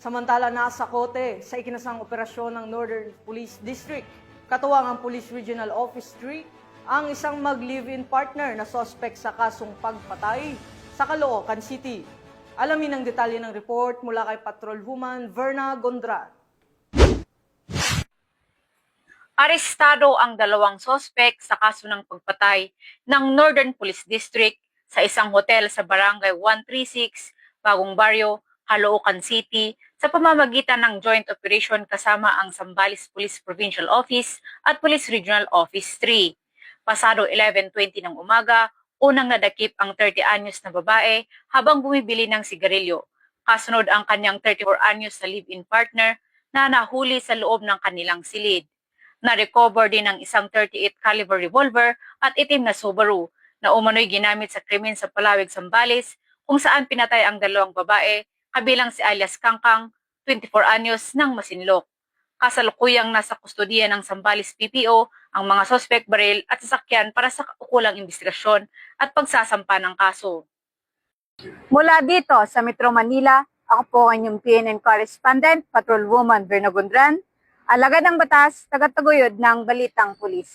Samantala nasa kote sa ikinasang operasyon ng Northern Police District, katuwang ang Police Regional Office 3, ang isang mag-live-in partner na sospek sa kasong pagpatay sa Caloocan City. Alamin ang detalye ng report mula kay Patrolwoman Verna Gondran. Arestado ang dalawang sospek sa kaso ng pagpatay ng Northern Police District sa isang hotel sa Barangay 136, Bagong Baryo, Caloocan City sa pamamagitan ng joint operation kasama ang Zambales Police Provincial Office at Police Regional Office 3. Pasado 11:20 ng umaga, unang nadakip ang 30-anyos na babae habang bumibili ng sigarilyo. Kasunod ang kanyang 34-anyos na live-in partner na nahuli sa loob ng kanilang silid. Na-recover din ang isang 38 caliber revolver at itim na Subaru na umano'y ginamit sa krimen sa Palawig, Zambales kung saan pinatay ang dalawang babae kabilang si alias Kangkang, 24 anyos ng Masinloc. Kasalukuyang nasa kustodiya ng Zambales PPO ang mga sospek baril at sasakyan para sa kaukulang investigasyon at pagsasampa ng kaso. Mula dito sa Metro Manila, ako po ang inyong PNN correspondent, Patrolwoman Verna Gondran, alagad ng batas, tagataguyod ng Balitang Pulis.